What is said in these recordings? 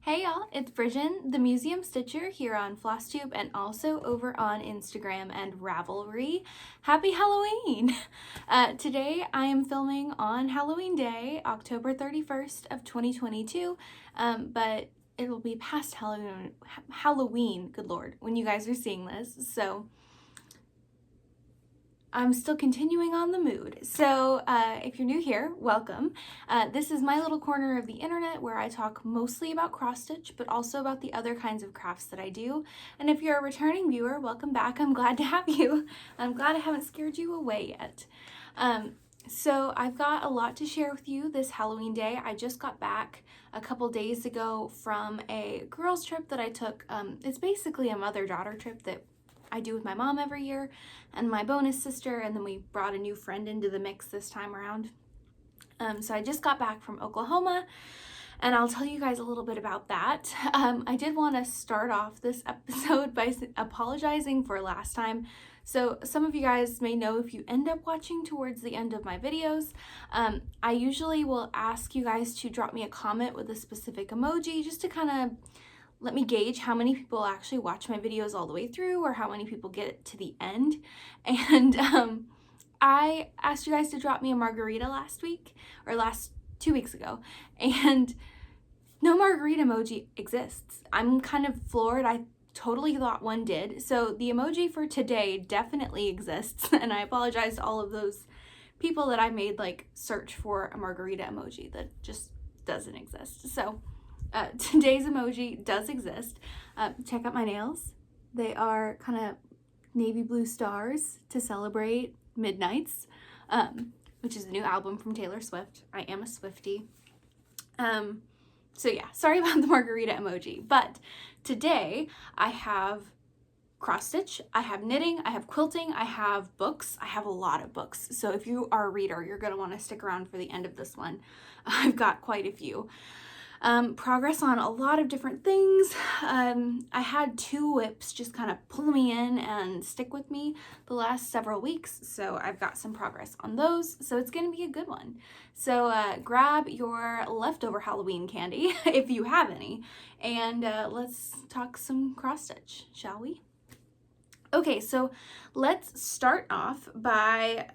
Hey y'all, it's Brijin, the Museum Stitcher here on Flosstube and also over on Instagram and Ravelry. Happy Halloween! Today I am filming on Halloween Day, October 31st of 2022, but it'll be past Halloween, good lord, when you guys are seeing this, so I'm still continuing on the mood. So if you're new here, welcome. This is my little corner of the internet where I talk mostly about cross stitch, but also about the other kinds of crafts that I do. And if you're a returning viewer, welcome back. I'm glad to have you. I'm glad I haven't scared you away yet. So I've got a lot to share with you this Halloween day. I just got back a couple days ago from a girls trip that I took. It's basically a mother-daughter trip that I do with my mom every year and my bonus sister, and then we brought a new friend into the mix this time around. So I just got back from Oklahoma, and I'll tell you guys a little bit about that. I did want to start off this episode by apologizing for last time. So some of you guys may know if you end up watching towards the end of my videos, I usually will ask you guys to drop me a comment with a specific emoji just to kind of let me gauge how many people actually watch my videos all the way through or how many people get it to the end. And I asked you guys to drop me a margarita last 2 weeks ago, and no margarita emoji exists. I'm kind of floored. I totally thought one did. So the emoji for today definitely exists, and I apologize to all of those people that I made like search for a margarita emoji that just doesn't exist. So today's emoji does exist. Check out my nails. They are kind of navy blue stars to celebrate Midnights, which is a new album from Taylor Swift. I am a Swiftie. So yeah, sorry about the margarita emoji, but today I have cross stitch, I have knitting, I have quilting, I have books. I have a lot of books. So if you are a reader, you're going to want to stick around for the end of this one. I've got quite a few. Progress on a lot of different things. I had 2 whips just kind of pull me in and stick with me the last several weeks, so I've got some progress on those, so it's going to be a good one. So grab your leftover Halloween candy, if you have any, and let's talk some cross stitch, shall we? Okay, so let's start off by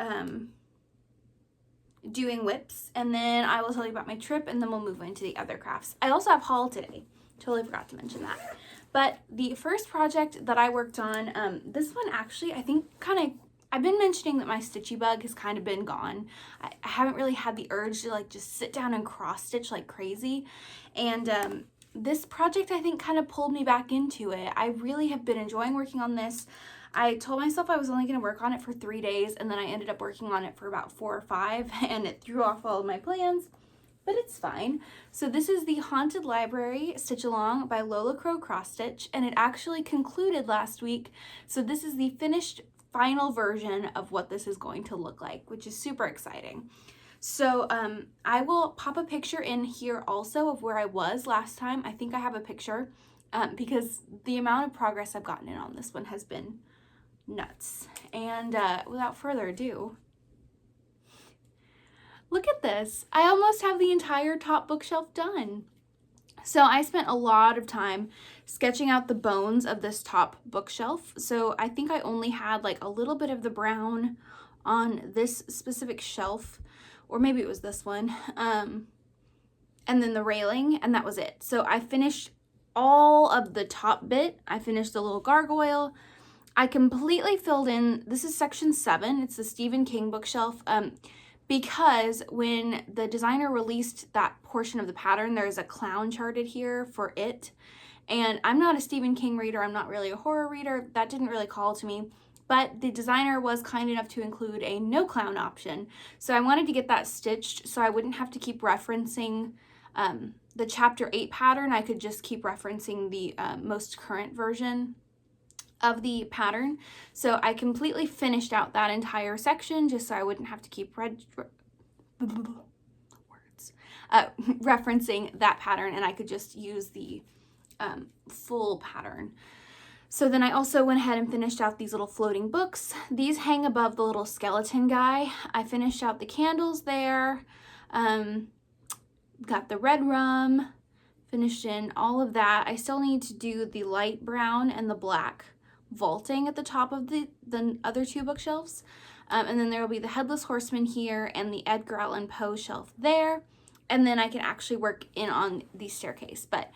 doing whips, and then I will tell you about my trip, and then we'll move into the other crafts. I also have haul today. Totally forgot to mention that. But the first project that I worked on, this one actually, I think I've been mentioning that my stitchy bug has kind of been gone. I haven't really had the urge to like just sit down and cross stitch like crazy. And this project I think kind of pulled me back into it. I really have been enjoying working on this. I told myself I was only going to work on it for 3 days, and then I ended up working on it for about 4 or 5, and it threw off all of my plans, but it's fine. So this is the Haunted Library Stitch Along by Lola Cross Stitch, and it actually concluded last week. So this is the finished final version of what this is going to look like, which is super exciting. So I will pop a picture in here also of where I was last time. I think I have a picture because the amount of progress I've gotten in on this one has been nuts. And without further ado, look at this. I almost have the entire top bookshelf done. So I spent a lot of time sketching out the bones of this top bookshelf. So I think I only had like a little bit of the brown on this specific shelf, or maybe it was this one, and then the railing, and that was it. So I finished all of the top bit. I finished the little gargoyle. I completely filled in, this is section 7, it's the Stephen King bookshelf, because when the designer released that portion of the pattern, there's a clown charted here for it, and I'm not a Stephen King reader, I'm not really a horror reader, that didn't really call to me, but the designer was kind enough to include a no clown option, so I wanted to get that stitched so I wouldn't have to keep referencing the chapter 8 pattern. I could just keep referencing the most current version of the pattern. So I completely finished out that entire section just so I wouldn't have to keep referencing that pattern, and I could just use the full pattern. So then I also went ahead and finished out these little floating books. These hang above the little skeleton guy. I finished out the candles there. Got the red rum, finished in all of that. I still need to do the light brown and the black vaulting at the top of the other two bookshelves. And then there will be the Headless Horseman here and the Edgar Allan Poe shelf there. And then I can actually work in on the staircase. But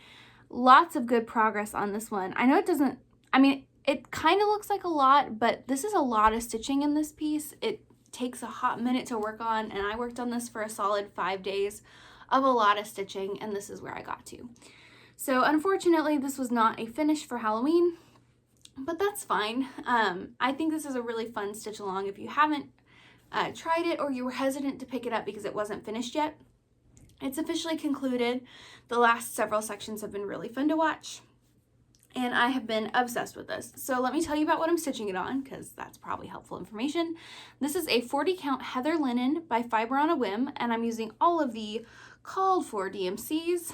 lots of good progress on this one. I know it doesn't, I mean, it kind of looks like a lot, but this is a lot of stitching in this piece. It takes a hot minute to work on, and I worked on this for a solid 5 days of a lot of stitching, and this is where I got to. So unfortunately, this was not a finish for Halloween, but that's fine. I think this is a really fun stitch along if you haven't tried it or you were hesitant to pick it up because it wasn't finished yet. It's officially concluded. The last several sections have been really fun to watch, and I have been obsessed with this. So let me tell you about what I'm stitching it on, because that's probably helpful information. This is a 40 count heather linen by Fiber on a Whim, and I'm using all of the called for DMCs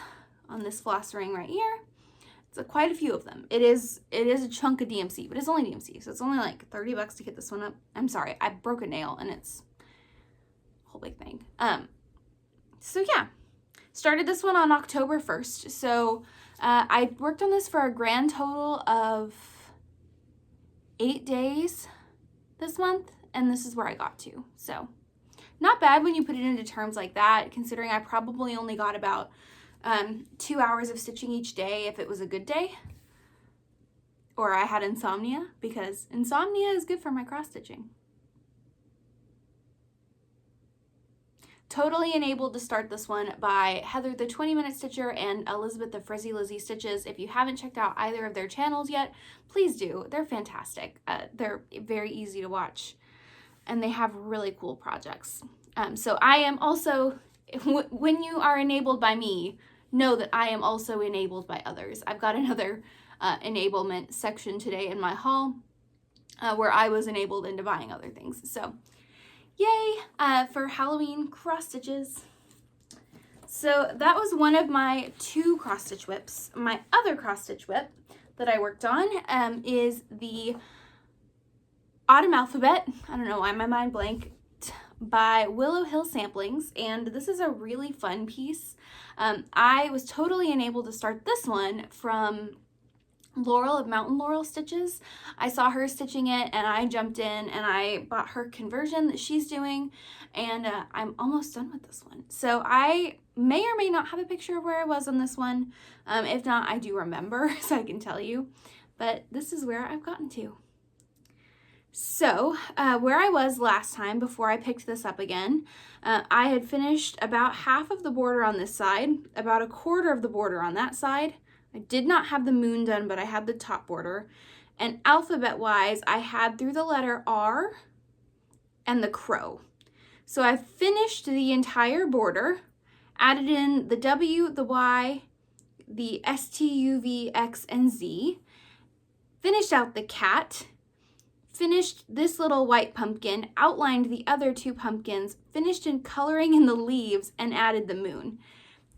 on this floss ring right here. It's quite a few of them. It is a chunk of DMC, but it's only DMC, so it's only like 30 bucks to get this one up. I'm sorry, I broke a nail and it's a whole big thing. So yeah, started this one on October 1st. So I worked on this for a grand total of 8 days this month, and this is where I got to. So not bad when you put it into terms like that, considering I probably only got about 2 hours of stitching each day if it was a good day, or I had insomnia, because insomnia is good for my cross stitching. Totally enabled to start this one by Heather the 20-Minute Stitcher and Elizabeth the Frizzy Lizzie Stitches. If you haven't checked out either of their channels yet, please do. They're fantastic. They're very easy to watch, and they have really cool projects. So I am also, when you are enabled by me, know that I am also enabled by others. I've got another enablement section today in my haul where I was enabled into buying other things. So yay for Halloween cross stitches. So that was one of my 2 cross stitch whips. My other cross stitch whip that I worked on is the Autumn Alphabet, I don't know why my mind blanked, by Willow Hill Samplings, and this is a really fun piece. I was totally enabled to start this one from Laurel of Mountain Laurel Stitches. I saw her stitching it and I jumped in and I bought her conversion that she's doing, and I'm almost done with this one. So I may or may not have a picture of where I was on this one. If not, I do remember, so I can tell you, but this is where I've gotten to. So where I was last time before I picked this up again, I had finished about half of the border on this side, about a quarter of the border on that side. I did not have the moon done, but I had the top border. And alphabet-wise, I had through the letter R and the crow. So I finished the entire border, added in the W, the Y, the S, T, U, V, X, and Z, finished out the cat, finished this little white pumpkin, outlined the other 2 pumpkins, finished in coloring in the leaves, and added the moon.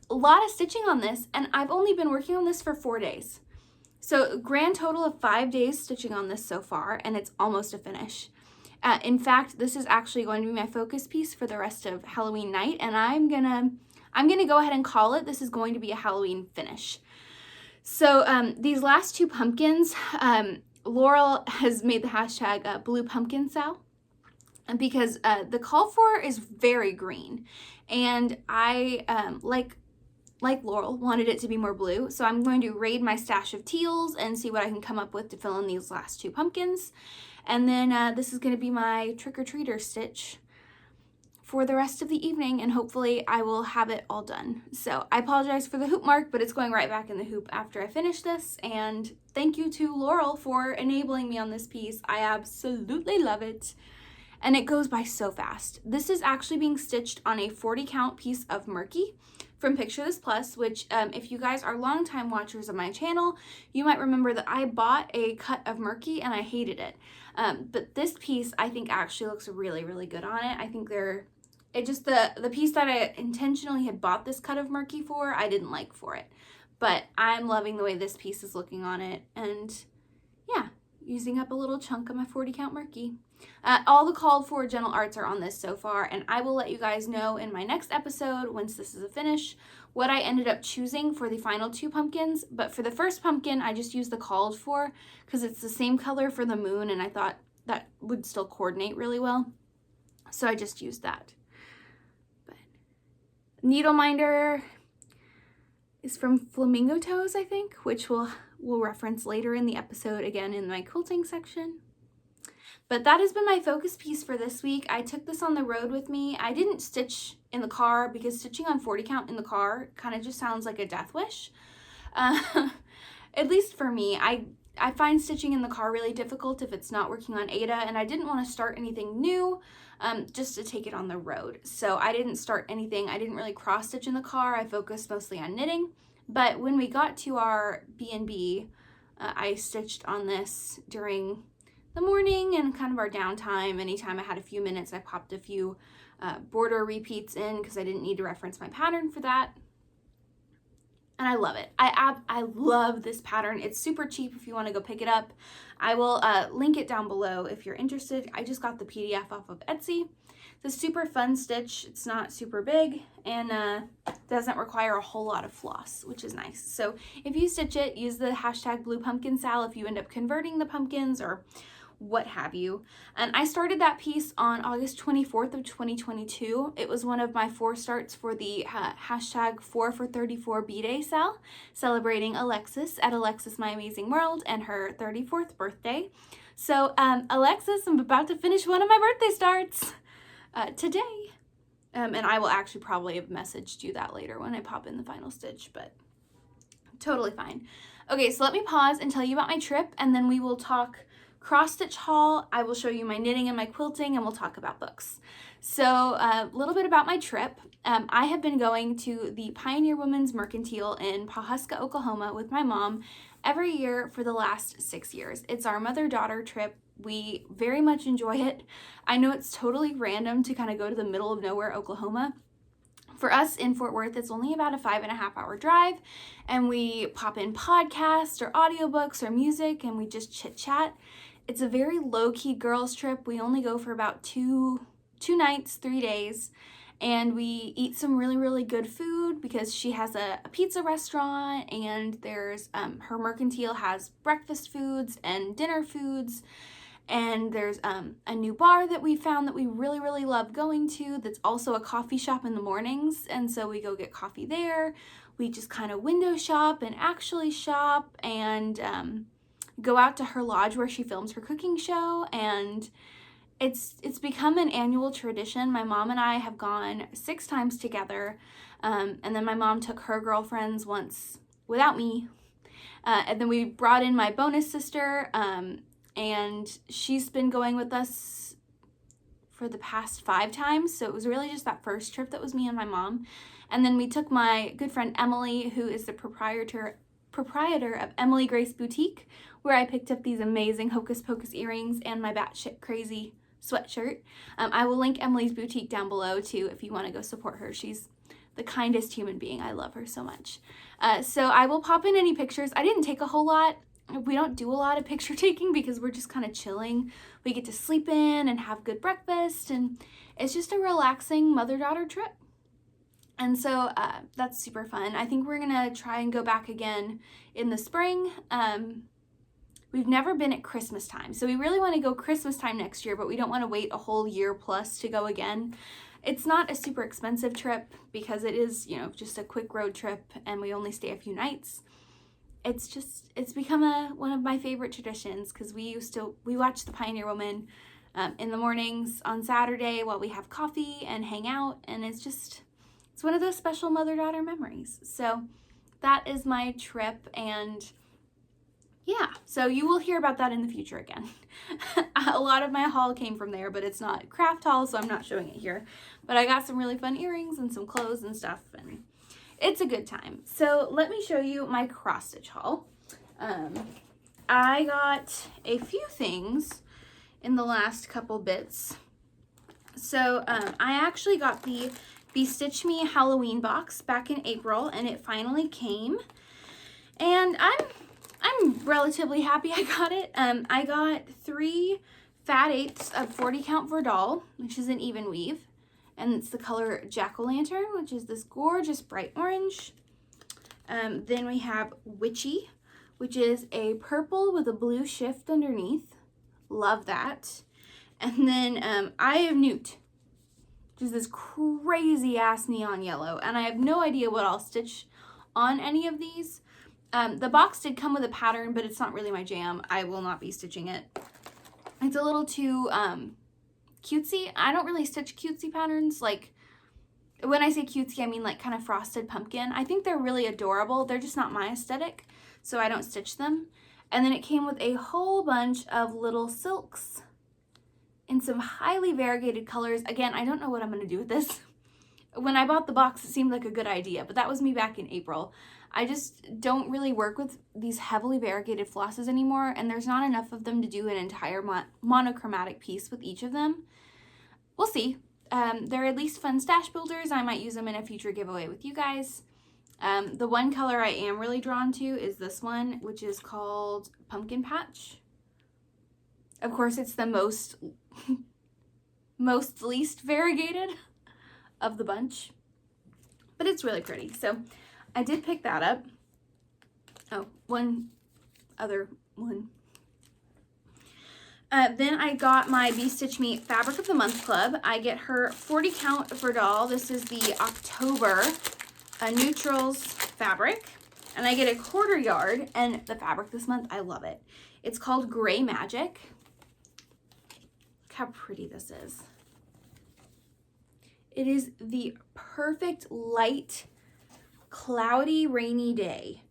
A lot of stitching on this, and I've only been working on this for 4 days. So grand total of 5 days stitching on this so far, and it's almost a finish. In fact, this is actually going to be my focus piece for the rest of Halloween night, and I'm gonna go ahead and call it. This is going to be a Halloween finish. So these last 2 pumpkins, Laurel has made the hashtag Blue Pumpkin Sal, because the call for is very green, and I like Laurel wanted it to be more blue, so I'm going to raid my stash of teals and see what I can come up with to fill in these last 2 pumpkins. And then this is going to be my trick-or-treater stitch for the rest of the evening, and hopefully I will have it all done. So I apologize for the hoop mark, but it's going right back in the hoop after I finish this, and thank you to Laurel for enabling me on this piece. I absolutely love it, and it goes by so fast. This is actually being stitched on a 40 count piece of Murky from Picture This Plus, which if you guys are longtime watchers of my channel, you might remember that I bought a cut of Murky and I hated it. But this piece I think actually looks really, really good on it. I think the piece that I intentionally had bought this cut of Murky for, I didn't like for it. But I'm loving the way this piece is looking on it, and yeah, using up a little chunk of my 40 count Murky. All the called for gentle arts are on this so far, and I will let you guys know in my next episode, once this is a finish, what I ended up choosing for the final 2 pumpkins. But for the first pumpkin, I just used the called for because it's the same color for the moon, and I thought that would still coordinate really well. So I just used that. But needle minder is from Flamingo Toes, I think, which we'll reference later in the episode, again in my quilting section. But that has been my focus piece for this week. I took this on the road with me. I didn't stitch in the car because stitching on 40 count in the car kind of just sounds like a death wish. At least for me, I find stitching in the car really difficult if it's not working on Ada, and I didn't want to start anything new just to take it on the road. So I didn't start anything. I didn't really cross stitch in the car. I focused mostly on knitting. But when we got to our B&B, I stitched on this during the morning and kind of our downtime. Anytime I had a few minutes, I popped a few border repeats in because I didn't need to reference my pattern for that. And I love it. I love this pattern. It's super cheap if you want to go pick it up. I will link it down below if you're interested. I just got the PDF off of Etsy. It's a super fun stitch. It's not super big and doesn't require a whole lot of floss, which is nice. So if you stitch it, use the hashtag #BluePumpkinSal if you end up converting the pumpkins or what have you. And I started that piece on August 24th of 2022. It was one of my 4 starts for the hashtag 4 for 34 B-Day sale, celebrating Alexis at Alexis My Amazing World and her 34th birthday. So Alexis, I'm about to finish one of my birthday starts today. And I will actually probably have messaged you that later when I pop in the final stitch, but totally fine. Okay, so let me pause and tell you about my trip, and then we will talk cross stitch haul. I will show you my knitting and my quilting, and we'll talk about books. So a little bit about my trip. I have been going to the Pioneer Women's Mercantile in Pawhuska, Oklahoma with my mom every year for the last 6 years. It's our mother-daughter trip. We very much enjoy it. I know it's totally random to kind of go to the middle of nowhere, Oklahoma. For us in Fort Worth, it's only about a 5.5-hour drive, and we pop in podcasts or audiobooks or music, and we just chit chat. It's a very low-key girls trip. We only go for about two nights, 3 days, and we eat some really, really good food because she has a pizza restaurant, and there's her mercantile has breakfast foods and dinner foods, and there's a new bar that we found that we really, really love going to that's also a coffee shop in the mornings, and so we go get coffee there. We just kind of window shop and actually shop and go out to her lodge where she films her cooking show, and it's become an annual tradition. My mom and I have gone 6 times together, and then my mom took her girlfriends once without me, and then we brought in my bonus sister, and she's been going with us for the past 5 times, so it was really just that first trip that was me and my mom. And then we took my good friend Emily, who is the proprietor of Emily Grace Boutique, where I picked up these amazing Hocus Pocus earrings and my batshit crazy sweatshirt. I will link Emily's boutique down below too if you want to go support her. She's the kindest human being. I love her so much. So I will pop in any pictures. I didn't take a whole lot. We don't do a lot of picture taking because we're just kind of chilling. We get to sleep in and have good breakfast, and it's just a relaxing mother-daughter trip. And so that's super fun. I think we're gonna try and go back again in the spring. We've never been at Christmas time, so we really want to go Christmas time next year, but we don't want to wait a whole year plus to go again. It's not a super expensive trip because it is, you know, just a quick road trip, and we only stay a few nights. It's become one of my favorite traditions because we watch the Pioneer Woman in the mornings on Saturday while we have coffee and hang out, and it's one of those special mother-daughter memories. So that is my trip, and yeah, so you will hear about that in the future again. A lot of my haul came from there, but it's not craft haul, so I'm not showing it here. But I got some really fun earrings and some clothes and stuff, and it's a good time. So let me show you my cross stitch haul. I got a few things in the last couple bits. So I actually got the Stitch Me Halloween box back in April, and it finally came. And I'm relatively happy I got it. I got 3 fat 8ths of 40 count Verdal, which is an even weave. And it's the color Jack-o'-lantern, which is this gorgeous bright orange. Then we have Witchy, which is a purple with a blue shift underneath. Love that. And then Eye of Newt, which is this crazy ass neon yellow. And I have no idea what I'll stitch on any of these. The box did come with a pattern, but it's not really my jam. I will not be stitching it. It's a little too cutesy. I don't really stitch cutesy patterns. Like, when I say cutesy, I mean like kind of frosted pumpkin. I think they're really adorable. They're just not my aesthetic, so I don't stitch them. And then it came with a whole bunch of little silks in some highly variegated colors. Again, I don't know what I'm going to do with this. When I bought the box, it seemed like a good idea, but that was me back in April. I just don't really work with these heavily variegated flosses anymore, and there's not enough of them to do an entire monochromatic piece with each of them. We'll see. They're at least fun stash builders. I might use them in a future giveaway with you guys. The one color I am really drawn to is this one, which is called Pumpkin Patch. Of course, it's the most least variegated of the bunch, but it's really pretty. So I did pick that up. Oh, one other one. Then I got my Bee Stitch Me Fabric of the Month Club. I get her 40 count Verdal. This is the October Neutrals fabric. And I get a 1/4 yard, and the fabric this month, I love it. It's called Gray Magic. Look how pretty this is. It is the perfect light, cloudy, rainy day.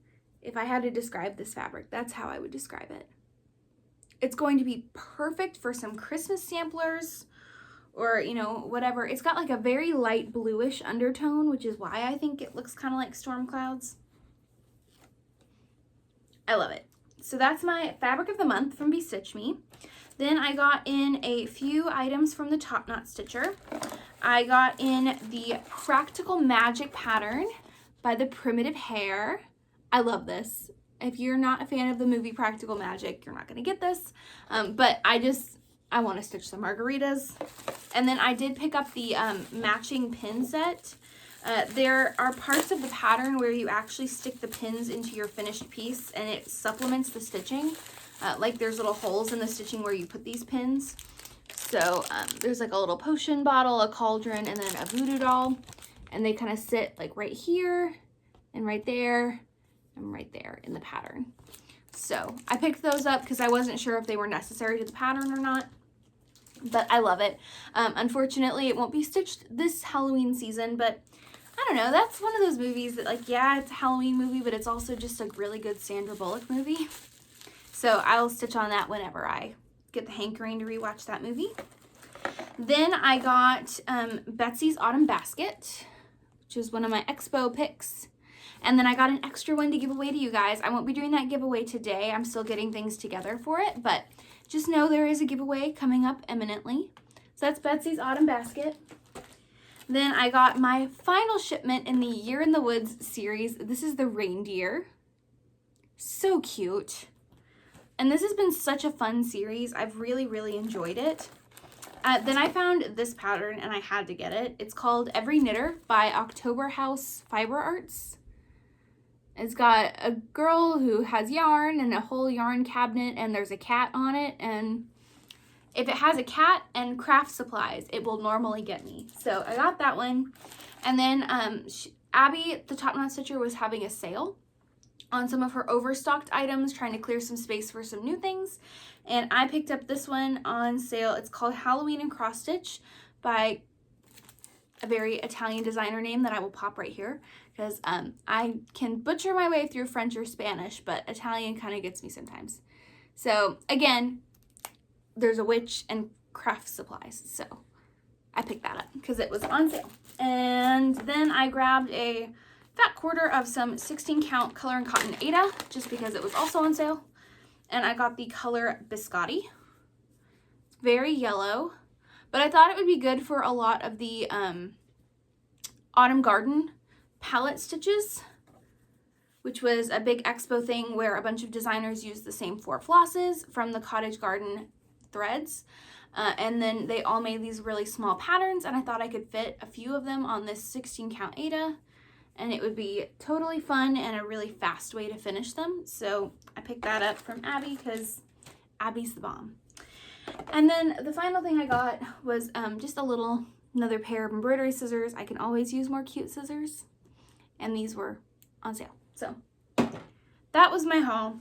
If I had to describe this fabric, that's how I would describe it. It's going to be perfect for some Christmas samplers or, you know, whatever. It's got like a very light bluish undertone, which is why I think it looks kind of like storm clouds. I love it. So that's my fabric of the month from Bee Stitch Me. Then I got in a few items from the Top Knot Stitcher. I got in the Practical Magic pattern by the Primitive Hare. I love this. If you're not a fan of the movie Practical Magic, you're not going to get this. But I want to stitch some margaritas. And then I did pick up the matching pin set. There are parts of the pattern where you actually stick the pins into your finished piece and it supplements the stitching. Like there's little holes in the stitching where you put these pins. So there's like a little potion bottle, a cauldron, and then a voodoo doll. And they kind of sit like right here and right there and right there in the pattern. So I picked those up because I wasn't sure if they were necessary to the pattern or not. But I love it. Unfortunately, it won't be stitched this Halloween season, but I don't know. That's one of those movies that, like, yeah, it's a Halloween movie, but it's also just a really good Sandra Bullock movie. So I'll stitch on that whenever I get the hankering to rewatch that movie. Then I got Betsy's Autumn Basket, which is one of my expo picks. And then I got an extra one to give away to you guys. I won't be doing that giveaway today. I'm still getting things together for it, but just know there is a giveaway coming up imminently. So that's Betsy's Autumn Basket. Then I got my final shipment in the Year in the Woods series. This is the reindeer. So cute. And this has been such a fun series. I've really, really enjoyed it. Then I found this pattern and I had to get it. It's called Every Knitter by October House Fiber Arts. It's got a girl who has yarn and a whole yarn cabinet, and there's a cat on it. And if it has a cat and craft supplies, it will normally get me. So I got that one. And then Abby, the Top Knot Stitcher, was having a sale on some of her overstocked items, trying to clear some space for some new things. And I picked up this one on sale. It's called Halloween and Cross Stitch by a very Italian designer name that I will pop right here, because I can butcher my way through French or Spanish, but Italian kind of gets me sometimes. So again, there's a witch and craft supplies, so I picked that up because it was on sale. And then I grabbed a fat quarter of some 16 count Color and Cotton Aida, just because it was also on sale. And I got the color Biscotti. It's very yellow, but I thought it would be good for a lot of the Autumn Garden palette stitches. which was a big expo thing where a bunch of designers used the same 4 flosses from the Cottage Garden threads. And then they all made these really small patterns, and I thought I could fit a few of them on this 16 count Aida, and it would be totally fun and a really fast way to finish them. So I picked that up from Abby because Abby's the bomb. And then the final thing I got was just another pair of embroidery scissors. I can always use more cute scissors, and these were on sale. So that was my haul.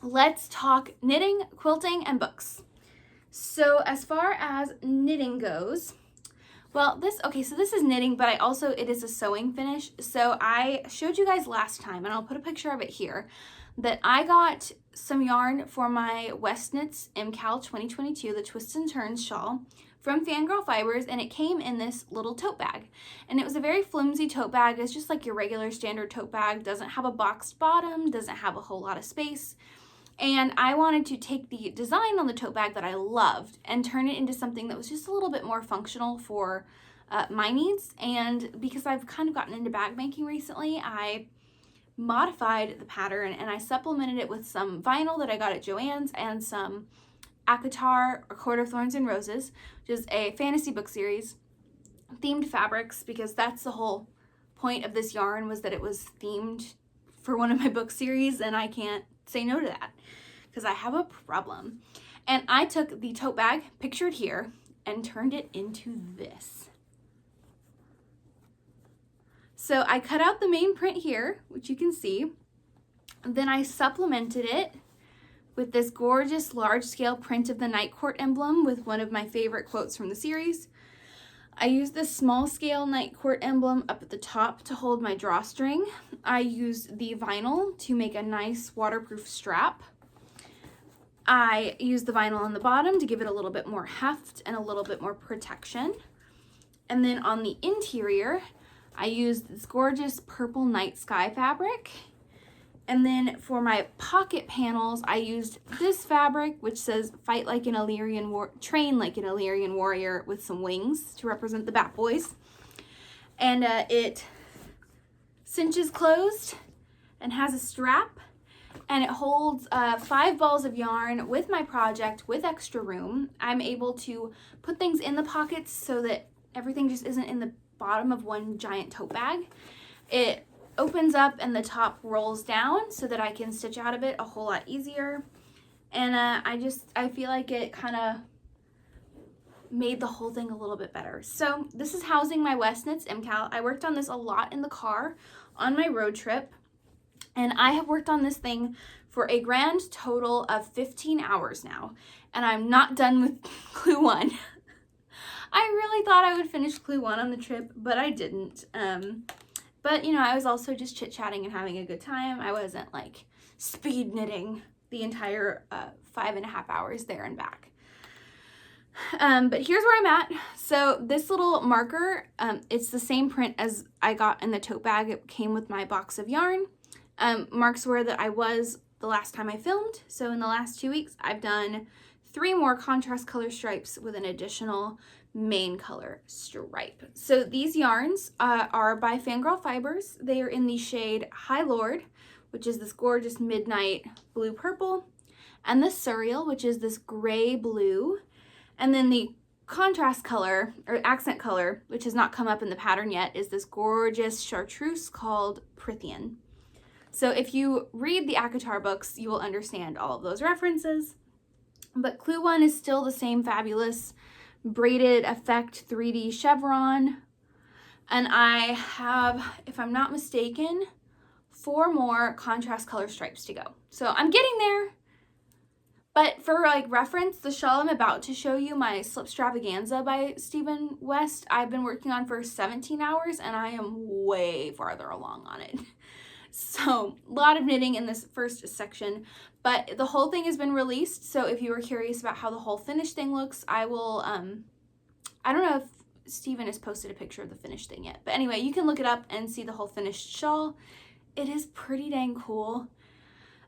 Let's talk knitting, quilting, and books. So as far as knitting goes, well, this is knitting, but it is a sewing finish. So I showed you guys last time, and I'll put a picture of it here, that I got some yarn for my WestKnits MKAL 2022, the Twists and Turns shawl, from Fangirl Fibers, and it came in this little tote bag. And it was a very flimsy tote bag. It's just like your regular standard tote bag, doesn't have a boxed bottom, doesn't have a whole lot of space. And I wanted to take the design on the tote bag that I loved and turn it into something that was just a little bit more functional for my needs. And because I've kind of gotten into bag making recently, I modified the pattern and I supplemented it with some vinyl that I got at Joann's and some ACOTAR, or Court of Thorns and Roses, which is a fantasy book series, themed fabrics, because that's the whole point of this yarn, was that it was themed for one of my book series, and I can't say no to that because I have a problem. And I took the tote bag pictured here and turned it into this. So I cut out the main print here, which you can see. Then I supplemented it with this gorgeous large scale print of the Night Court emblem with one of my favorite quotes from the series. I used this small scale Night Court emblem up at the top to hold my drawstring. I used the vinyl to make a nice waterproof strap. I used the vinyl on the bottom to give it a little bit more heft and a little bit more protection. And then on the interior, I used this gorgeous purple night sky fabric. And then for my pocket panels, I used this fabric, which says fight like an Illyrian train like an Illyrian warrior with some wings to represent the Bat Boys. And it cinches closed and has a strap, and it holds 5 balls of yarn. With my project, with extra room, I'm able to put things in the pockets so that everything just isn't in the bottom of one giant tote bag. It opens up and the top rolls down so that I can stitch out of it a whole lot easier. And I feel like it kind of made the whole thing a little bit better. So this is housing my WestKnits MKAL. I worked on this a lot in the car on my road trip, and I have worked on this thing for a grand total of 15 hours now, and I'm not done with Clue 1. I really thought I would finish Clue 1 on the trip, but I didn't. But, you know, I was also just chit-chatting and having a good time. I wasn't, like, speed knitting the entire 5.5 hours there and back. But here's where I'm at. So this little marker, it's the same print as I got in the tote bag. It came with my box of yarn. Marks where that I was the last time I filmed. So in the last 2 weeks, I've done 3 more contrast color stripes with an additional main color stripe. So these yarns are by Fangirl Fibers. They are in the shade High Lord, which is this gorgeous midnight blue purple, and the Surreal, which is this gray blue, and then the contrast color or accent color, which has not come up in the pattern yet, is this gorgeous chartreuse called Prithian. So if you read the ACOTAR books, you will understand all of those references. But Clue 1 is still the same fabulous braided effect 3D chevron, and I have, if I'm not mistaken, 4 more contrast color stripes to go. So I'm getting there. But for like reference, the shawl I'm about to show you, my Slipstravaganza by Stephen West, I've been working on for 17 hours and I am way farther along on it. So a lot of knitting in this first section, but the whole thing has been released. So if you were curious about how the whole finished thing looks, I will, I don't know if Stephen has posted a picture of the finished thing yet, but anyway, you can look it up and see the whole finished shawl. It is pretty dang cool.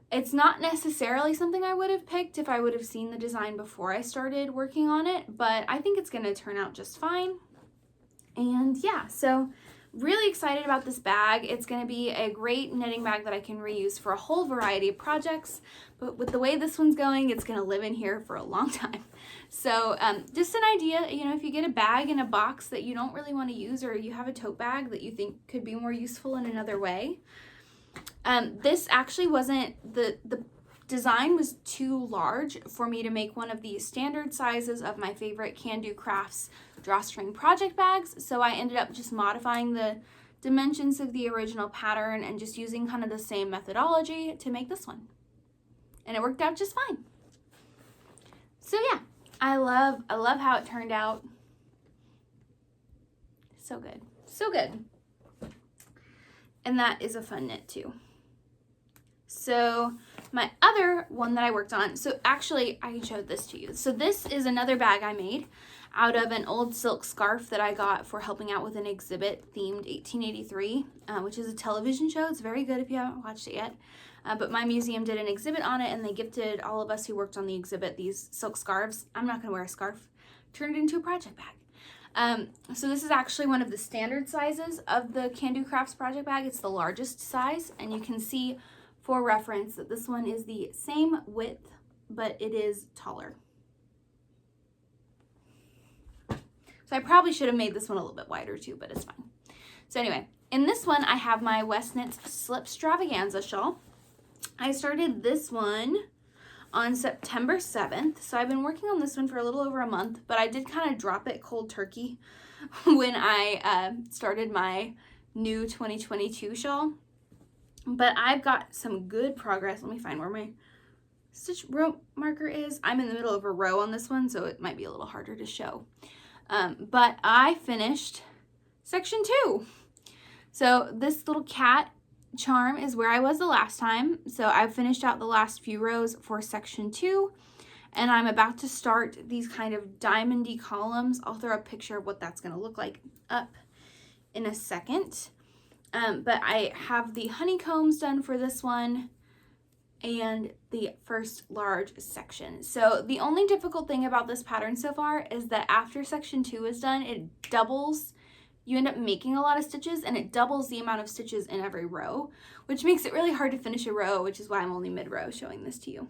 It's not necessarily something I would have picked if I would have seen the design before I started working on it, but I think it's going to turn out just fine. And yeah, so really excited about this bag. It's going to be a great knitting bag that I can reuse for a whole variety of projects, but with the way this one's going, it's going to live in here for a long time. So just an idea, you know, if you get a bag in a box that you don't really want to use, or you have a tote bag that you think could be more useful in another way. This actually wasn't, the design was too large for me to make one of the standard sizes of my favorite Can Do Crafts drawstring project bags, so I ended up just modifying the dimensions of the original pattern and just using kind of the same methodology to make this one, and it worked out just fine. So yeah, I love how it turned out. So good, so good. And that is a fun knit too. So my other one that I worked on, so actually I showed this to you. So this is another bag I made out of an old silk scarf that I got for helping out with an exhibit themed 1883, which is a television show. It's very good if you haven't watched it yet. But my museum did an exhibit on it, and they gifted all of us who worked on the exhibit these silk scarves. I'm not going to wear a scarf. Turned it into a project bag. So this is actually one of the standard sizes of the Can Do Crafts project bag. It's the largest size, and you can see for reference that this one is the same width, but it is taller. So I probably should have made this one a little bit wider too, but it's fine. So anyway, in this one I have my WestKnits Slipstravaganza shawl. I started this one on September 7th, so I've been working on this one for a little over a month, but I did kind of drop it cold turkey when I started my new 2022 shawl. But I've got some good progress. Let me find where my stitch row marker is. I'm in the middle of a row on this one, so it might be a little harder to show. But I finished section 2. So this little cat charm is where I was the last time. So I've finished out the last few rows for section 2, and I'm about to start these kind of diamondy columns. I'll throw a picture of what that's going to look like up in a second. But I have the honeycombs done for this one and the first large section. So the only difficult thing about this pattern so far is that after section 2 is done, it doubles. You end up making a lot of stitches, and it doubles the amount of stitches in every row, which makes it really hard to finish a row, which is why I'm only mid-row showing this to you.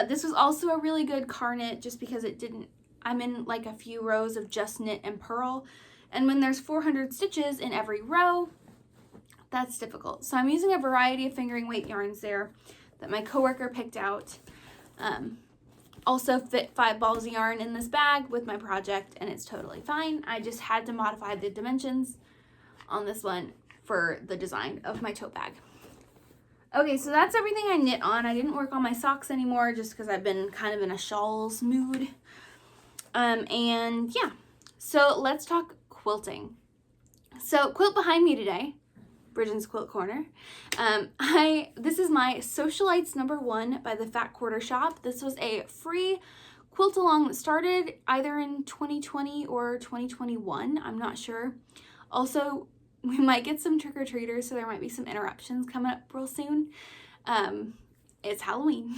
This was also a really good car knit just because it didn't, I'm in like a few rows of just knit and purl, and when there's 400 stitches in every row, that's difficult. So I'm using a variety of fingering weight yarns there that my coworker picked out. Also fit 5 balls of yarn in this bag with my project, and it's totally fine. I just had to modify the dimensions on this one for the design of my tote bag. Okay, so that's everything I knit on. I didn't work on my socks anymore just because I've been kind of in a shawls mood. And yeah, so let's talk quilting. So quilt behind me today, Brijin's Quilt Corner. This is my Sewcialites #1 by the Fat Quarter Shop. This was a free quilt along that started either in 2020 or 2021. I'm not sure. Also, we might get some trick-or-treaters, so there might be some interruptions coming up real soon. It's Halloween.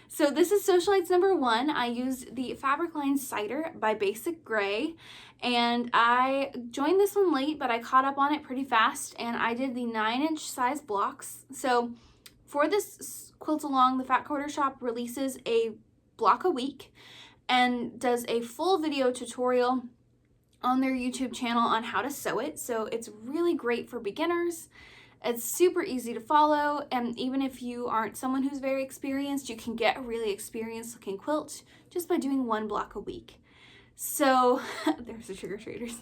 So this is Sewcialites #1. I used the fabric line Cider by Basic Gray, and I joined this one late, but I caught up on it pretty fast, and I did the 9-inch size blocks. So for this quilt along, the Fat Quarter Shop releases a block a week and does a full video tutorial on their YouTube channel on how to sew it. So it's really great for beginners. It's super easy to follow, and even if you aren't someone who's very experienced, you can get a really experienced looking quilt just by doing 1 block a week. So there's the trick-or-treaters.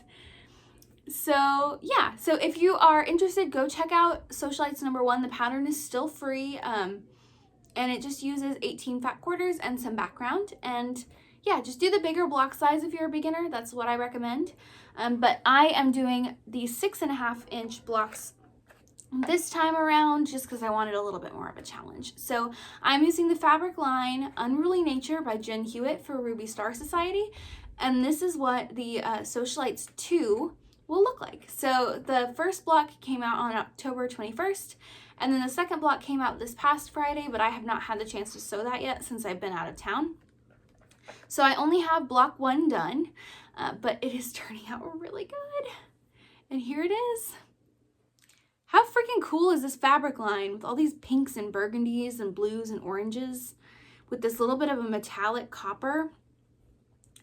So yeah, so if you are interested, go check out Sewcialites #1. The pattern is still free, and it just uses 18 fat quarters and some background. And yeah, just do the bigger block size if you're a beginner. That's what I recommend. But I am doing the 6.5-inch blocks this time around just because I wanted a little bit more of a challenge. So I'm using the fabric line Unruly Nature by Jen Hewitt for Ruby Star Society, and this is what the Sewcialites 2 will look like. So the first block came out on October 21st, and then the second block came out this past Friday, but I have not had the chance to sew that yet since I've been out of town. So I only have block 1 done, but it is turning out really good. And here it is. How freaking cool is this fabric line with all these pinks and burgundies and blues and oranges with this little bit of a metallic copper?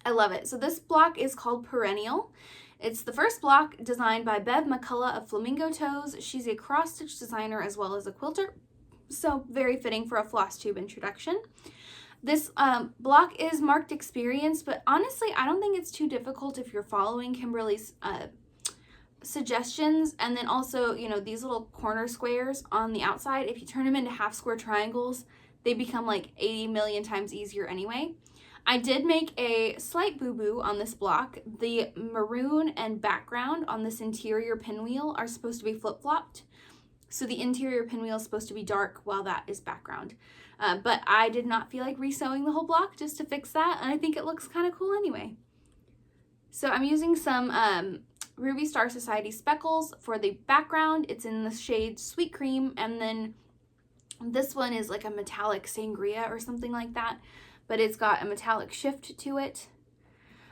I love it. So this block is called Perennial. It's the first block designed by Bev McCullough of Flamingo Toes. She's a cross-stitch designer as well as a quilter, so very fitting for a Flosstube introduction. This block is marked experience, but honestly, I don't think it's too difficult if you're following Kimberly's suggestions. And then also, you know, these little corner squares on the outside, if you turn them into half square triangles, they become like 80 million times easier anyway. I did make a slight boo-boo on this block. The maroon and background on this interior pinwheel are supposed to be flip-flopped. So the interior pinwheel is supposed to be dark while that is background. But I did not feel like resewing the whole block just to fix that, and I think it looks kind of cool anyway. So I'm using some Ruby Star Society speckles for the background. It's in the shade Sweet Cream, and then this one is like a metallic sangria or something like that, but it's got a metallic shift to it.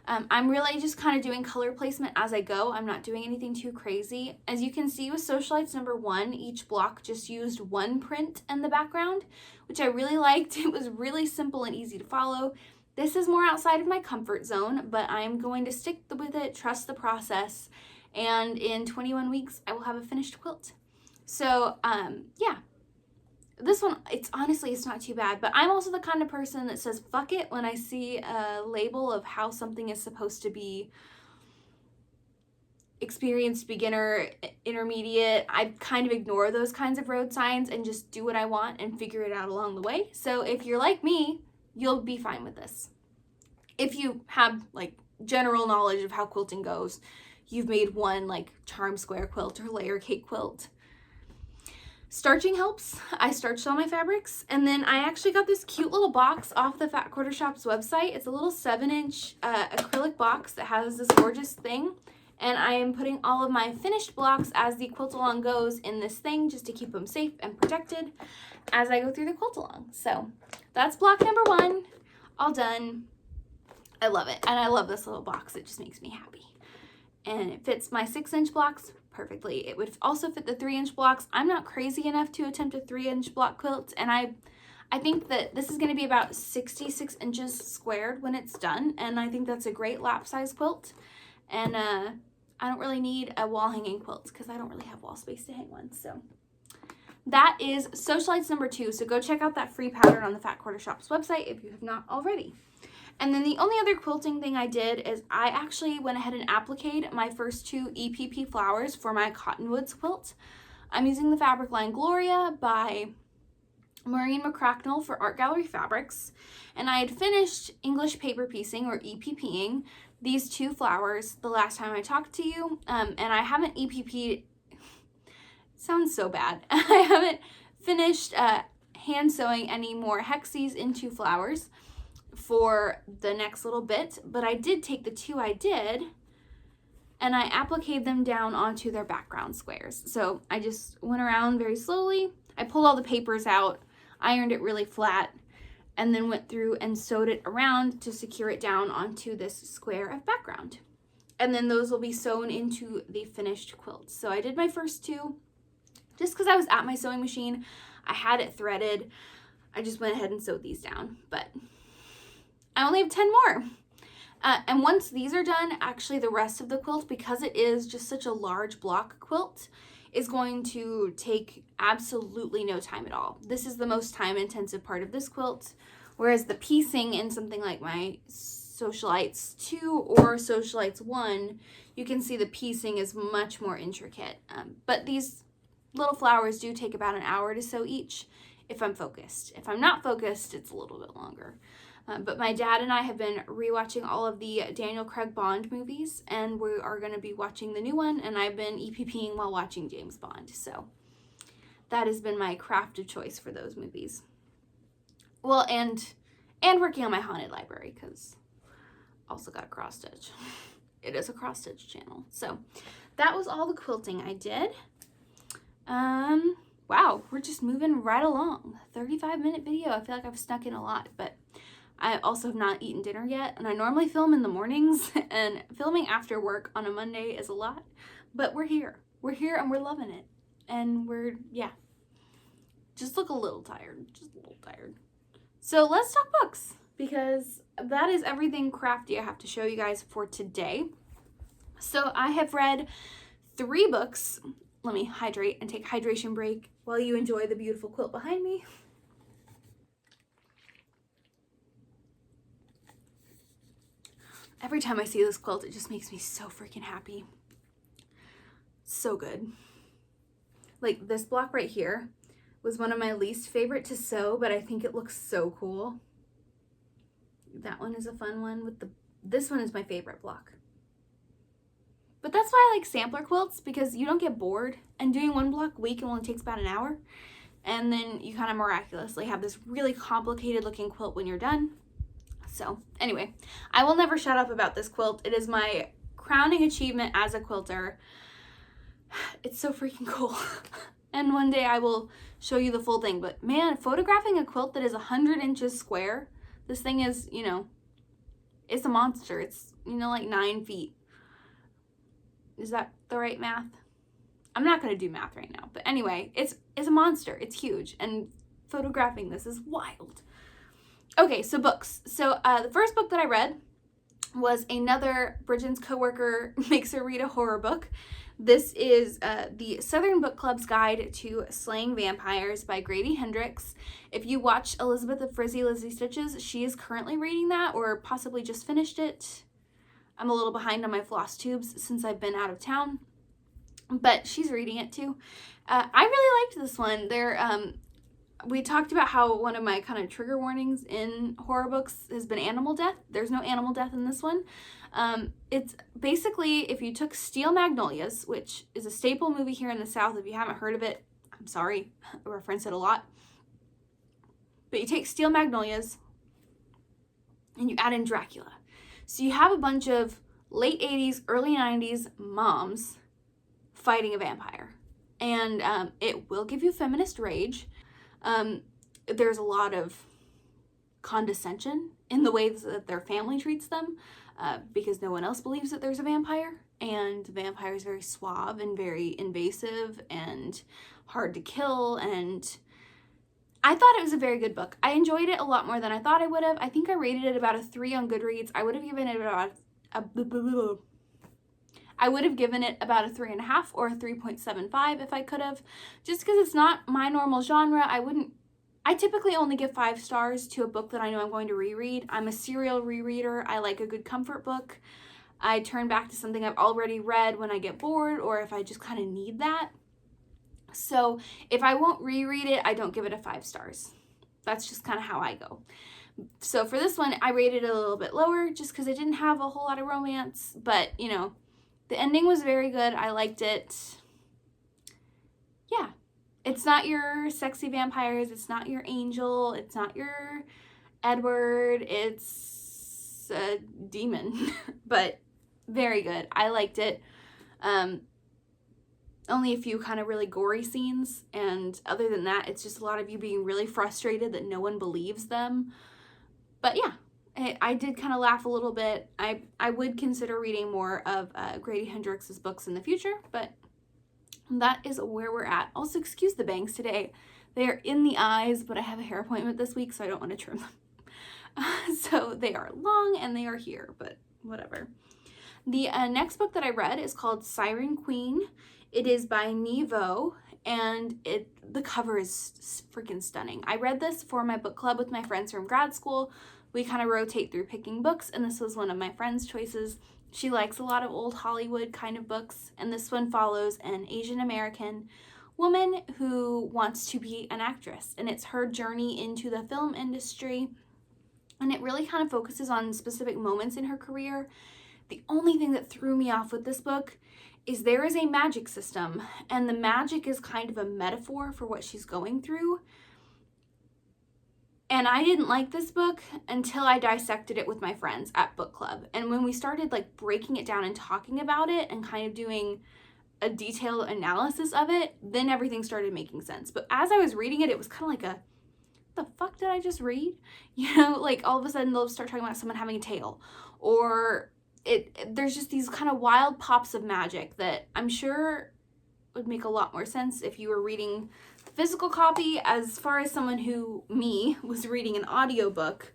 I'm really just kind of doing color placement as I go. I'm not doing anything too crazy. As you can see with Sewcialites number 1, each block just used one print in the background, which I really liked. It was really simple and easy to follow. This is more outside of my comfort zone, but I'm going to stick with it, trust the process, and in 21 weeks, I will have a finished quilt. So, yeah. This one, it's not too bad, but I'm also the kind of person that says fuck it when I see a label of how something is supposed to be. Experienced, beginner, intermediate. I kind of ignore those kinds of road signs and just do what I want and figure it out along the way. So if you're like me, you'll be fine with this. If you have like general knowledge of how quilting goes, you've made one like charm square quilt or layer cake quilt. Starching helps. I starched all my fabrics, and then I actually got this cute little box off the Fat Quarter Shop's website. It's a little 7-inch acrylic box that has this gorgeous thing, and I am putting all of my finished blocks as the quilt along goes in this thing just to keep them safe and protected as I go through the quilt along. So that's block number 1, all done. I love it, and I love this little box. It just makes me happy, and it fits my 6-inch blocks perfectly. It would also fit the 3-inch blocks. I'm not crazy enough to attempt a 3-inch block quilt, and I think that this is going to be about 66 inches squared when it's done, and I think that's a great lap size quilt. And I don't really need a wall hanging quilt because I don't really have wall space to hang one. So that is Sewcialites number 2. So go check out that free pattern on the Fat Quarter Shop's website if you have not already. And then the only other quilting thing I did is I actually went ahead and appliqued my first 2 EPP flowers for my Cottonwoods quilt. I'm using the fabric line Gloria by Maureen McCracknell for Art Gallery Fabrics. And I had finished English paper piecing or EPPing these 2 flowers the last time I talked to you. And I haven't EPP'd, sounds so bad. I haven't finished hand sewing any more hexies into flowers for the next little bit, but I did take the 2 I did and I appliqued them down onto their background squares. So I just went around very slowly. I pulled all the papers out, ironed it really flat, and then went through and sewed it around to secure it down onto this square of background. And then those will be sewn into the finished quilt. So I did my first 2 just because I was at my sewing machine. I had it threaded. I just went ahead and sewed these down, but I only have 10 more. And once these are done, actually the rest of the quilt, because it is just such a large block quilt, is going to take absolutely no time at all. This is the most time intensive part of this quilt, whereas the piecing in something like my Sewcialites 2 or Sewcialites 1, you can see the piecing is much more intricate. But these little flowers do take about an hour to sew each if I'm focused. If I'm not focused, it's a little bit longer. But my dad and I have been rewatching all of the Daniel Craig Bond movies, and we are going to be watching the new one, and I've been EPPing while watching James Bond. So that has been my craft of choice for those movies. Well, and working on my haunted library, because also got a cross stitch. It is a cross stitch channel. So that was all the quilting I did. Wow, we're just moving right along. 35-minute video. I feel like I've snuck in a lot, but I also have not eaten dinner yet, and I normally film in the mornings, and filming after work on a Monday is a lot, But we're here. We're here and we're loving it. And we're, yeah, just look a little tired. Just a little tired. So let's talk books, because that is everything crafty I have to show you guys for today. So I have read 3 books. Let me hydrate and take a hydration break while you enjoy the beautiful quilt behind me. Every time I see this quilt, it just makes me so freaking happy. So good. Like this block right here was one of my least favorite to sew, but I think it looks so cool. That one is a fun one with this one is my favorite block. But that's why I like sampler quilts, because you don't get bored, and doing one block a week only takes about an hour. And then you kind of miraculously have this really complicated looking quilt when you're done. So anyway, I will never shut up about this quilt. It is my crowning achievement as a quilter. It's so freaking cool. And one day I will show you the full thing. But man, photographing a quilt that is 100 inches square, this thing is, you know, it's a monster. It's, you know, like 9 feet. Is that the right math? I'm not going to do math right now. But anyway, it's a monster. It's huge. And photographing this is wild. Okay, so books. So the first book that I read was another Brijin's coworker makes her read a horror book. This is the Southern Book Club's Guide to Slaying Vampires by Grady Hendrix. If you watch Elizabeth of Frizzy Lizzy Stitches, she is currently reading that, or possibly just finished it. I'm a little behind on my Flosstubes since I've been out of town, but she's reading it too. I really liked this one. We talked about how one of my kind of trigger warnings in horror books has been animal death. There's no animal death in this one. It's basically, if you took Steel Magnolias, which is a staple movie here in the South. If you haven't heard of it, I'm sorry, I reference it a lot. But you take Steel Magnolias and you add in Dracula. So you have a bunch of late 80s, early 90s moms fighting a vampire. And it will give you feminist rage. There's a lot of condescension in the ways that their family treats them, because no one else believes that there's a vampire, and the vampire is very suave and very invasive and hard to kill. And I thought it was a very good book. I enjoyed it a lot more than I thought I would have. I think I rated it about a 3 on Goodreads. I would have given it about a 3.5 or a 3.75 if I could have, just because it's not my normal genre. I typically only give 5 stars to a book that I know I'm going to reread. I'm a serial rereader. I like a good comfort book. I turn back to something I've already read when I get bored, or if I just kind of need that. So if I won't reread it, I don't give it a 5 stars. That's just kind of how I go. So for this one, I rated it a little bit lower just because it didn't have a whole lot of romance, but you know, the ending was very good. I liked it. Yeah. It's not your sexy vampires. It's not your Angel. It's not your Edward. It's a demon. But very good. I liked it. Only a few kind of really gory scenes. And other than that, it's just a lot of you being really frustrated that no one believes them. But yeah. I did kind of laugh a little bit. I would consider reading more of Grady Hendrix's books in the future, but that is where we're at. Also, excuse the bangs today. They are in the eyes, but I have a hair appointment this week, so I don't want to trim them. So they are long and they are here, but whatever. The next book that I read is called Siren Queen. It is by Nevo, and the cover is freaking stunning. I read this for my book club with my friends from grad school. We kind of rotate through picking books, and this was one of my friend's choices. She likes a lot of old Hollywood kind of books, and this one follows an Asian American woman who wants to be an actress, and it's her journey into the film industry, and it really kind of focuses on specific moments in her career. The only thing that threw me off with this book is there is a magic system, and the magic is kind of a metaphor for what she's going through. And I didn't like this book until I dissected it with my friends at book club. And when we started like breaking it down and talking about it and kind of doing a detailed analysis of it, then everything started making sense. But as I was reading it, it was kind of like the fuck did I just read? You know, like all of a sudden they'll start talking about someone having a tail, or there's just these kind of wild pops of magic that I'm sure would make a lot more sense if you were reading the physical copy. As far as someone who, me, was reading an audiobook,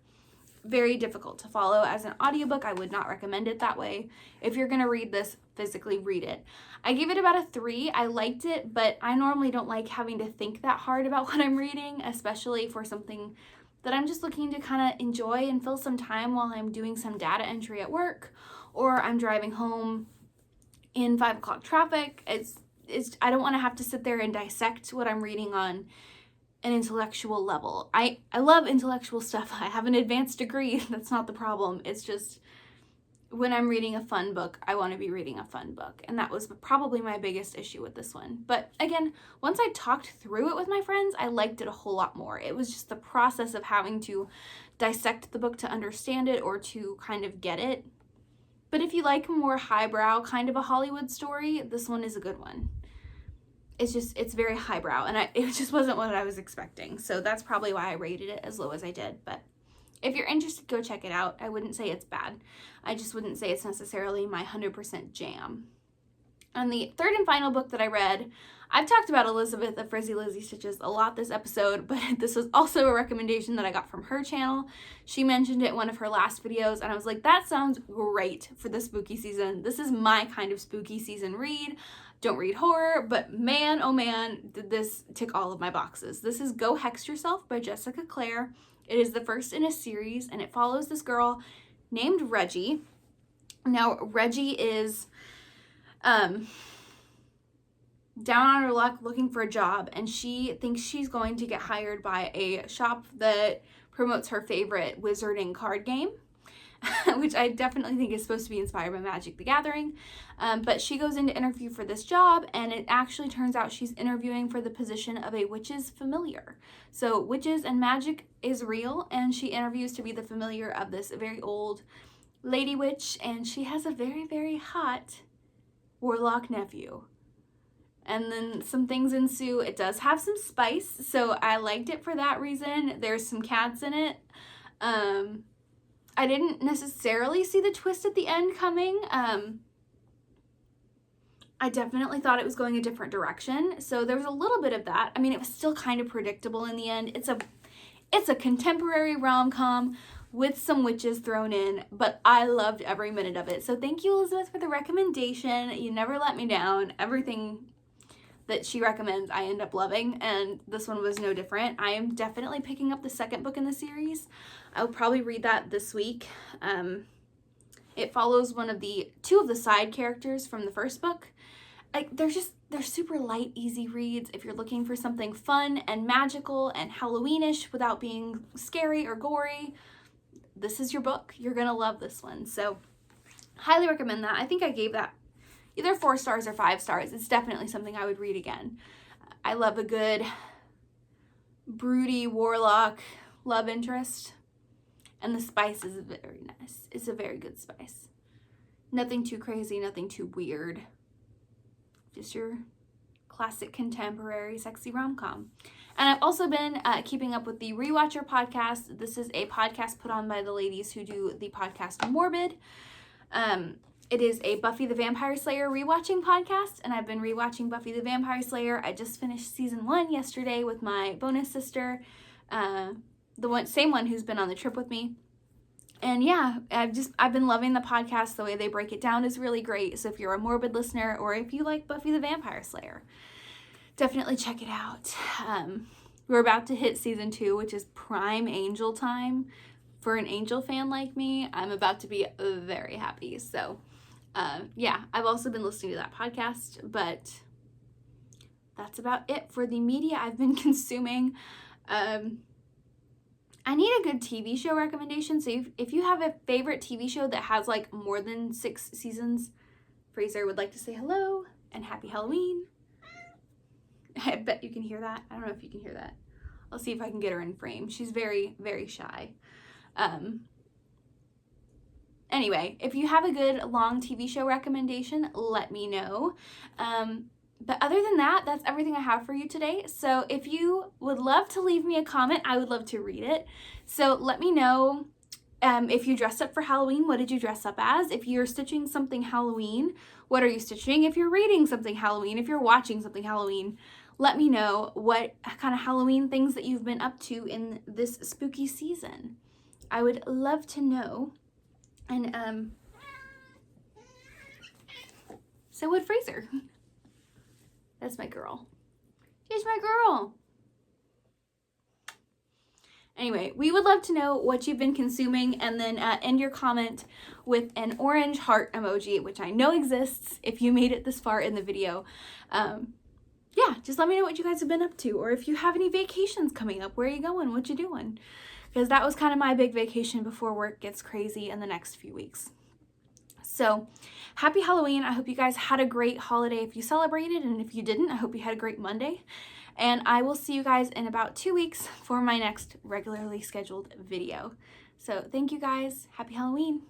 very difficult to follow as an audiobook. I would not recommend it that way. If you're going to read this, physically read it. I gave it about a 3. I liked it, but I normally don't like having to think that hard about what I'm reading, especially for something that I'm just looking to kind of enjoy and fill some time while I'm doing some data entry at work, or I'm driving home in 5 o'clock traffic. I don't want to have to sit there and dissect what I'm reading on an intellectual level. I love intellectual stuff. I have an advanced degree. That's not the problem. It's just when I'm reading a fun book, I want to be reading a fun book. And that was probably my biggest issue with this one. But again, once I talked through it with my friends, I liked it a whole lot more. It was just the process of having to dissect the book to understand it or to kind of get it. But if you like a more highbrow kind of a Hollywood story, this one is a good one. It's very highbrow, and it just wasn't what I was expecting. So that's probably why I rated it as low as I did. But if you're interested, go check it out. I wouldn't say it's bad. I just wouldn't say it's necessarily my 100% jam. And the third and final book that I read, I've talked about Elizabeth of Frizzy Lizzy Stitches a lot this episode, but this was also a recommendation that I got from her channel. She mentioned it in one of her last videos, and I was like, that sounds great for the spooky season. This is my kind of spooky season read. Don't read horror, but man, oh man, did this tick all of my boxes. This is Go Hex Yourself by Jessica Clare. It is the first in a series, and it follows this girl named Reggie. Now, Reggie is down on her luck looking for a job, and she thinks she's going to get hired by a shop that promotes her favorite wizarding card game, which I definitely think is supposed to be inspired by Magic the Gathering. But she goes in to interview for this job, and it actually turns out she's interviewing for the position of a witch's familiar. So witches and magic is real, and she interviews to be the familiar of this very old lady witch, and she has a very, very hot warlock nephew. And then some things ensue. It does have some spice, so I liked it for that reason. There's some cats in it. I didn't necessarily see the twist at the end coming. I definitely thought it was going a different direction, so there was a little bit of that. I mean, it was still kind of predictable in the end. It's a contemporary rom-com with some witches thrown in, but I loved every minute of it. So thank you, Elizabeth, for the recommendation. You never let me down. Everything that she recommends I end up loving, and this one was no different. I am definitely picking up the second book in the series. I'll probably read that this week. It follows two of the side characters from the first book. They're super light, easy reads if you're looking for something fun and magical and Halloweenish without being scary or gory. This is your book. You're gonna love this one. So highly recommend that. I think I gave that either 4 stars or 5 stars. It's definitely something I would read again. I love a good broody warlock love interest, and the spice is very nice. It's a very good spice. Nothing too crazy, nothing too weird. Just your classic contemporary sexy rom-com. And I've also been keeping up with the Rewatcher podcast. This is a podcast put on by the ladies who do the podcast Morbid. It is a Buffy the Vampire Slayer rewatching podcast, and I've been rewatching Buffy the Vampire Slayer. I just finished season 1 yesterday with my bonus sister, same one who's been on the trip with me. And yeah, I've been loving the podcast. The way they break it down is really great. So if you're a Morbid listener, or if you like Buffy the Vampire Slayer, definitely check it out. We're about to hit season 2, which is prime Angel time. For an Angel fan like me, I'm about to be very happy. So yeah, I've also been listening to that podcast, but that's about it for the media I've been consuming. I need a good TV show recommendation. So if you have a favorite TV show that has like more than 6 seasons, Fraser would like to say hello and happy Halloween. I bet you can hear that. I don't know if you can hear that. I'll see if I can get her in frame. She's very, very shy. Anyway, if you have a good long TV show recommendation, let me know. But other than that, that's everything I have for you today. So if you would love to leave me a comment, I would love to read it. So let me know If you dressed up for Halloween, what did you dress up as? If you're stitching something Halloween, what are you stitching? If you're reading something Halloween, if you're watching something Halloween, let me know what kind of Halloween things that you've been up to in this spooky season. I would love to know. And so would Fraser. That's my girl. She's my girl. Anyway, we would love to know what you've been consuming, and then end your comment with an orange heart emoji, which I know exists if you made it this far in the video. Yeah, just let me know what you guys have been up to, or if you have any vacations coming up. Where are you going? What you doing? Because that was kind of my big vacation before work gets crazy in the next few weeks. So happy Halloween. I hope you guys had a great holiday if you celebrated, and if you didn't, I hope you had a great Monday. And I will see you guys in about 2 weeks for my next regularly scheduled video. So thank you guys. Happy Halloween.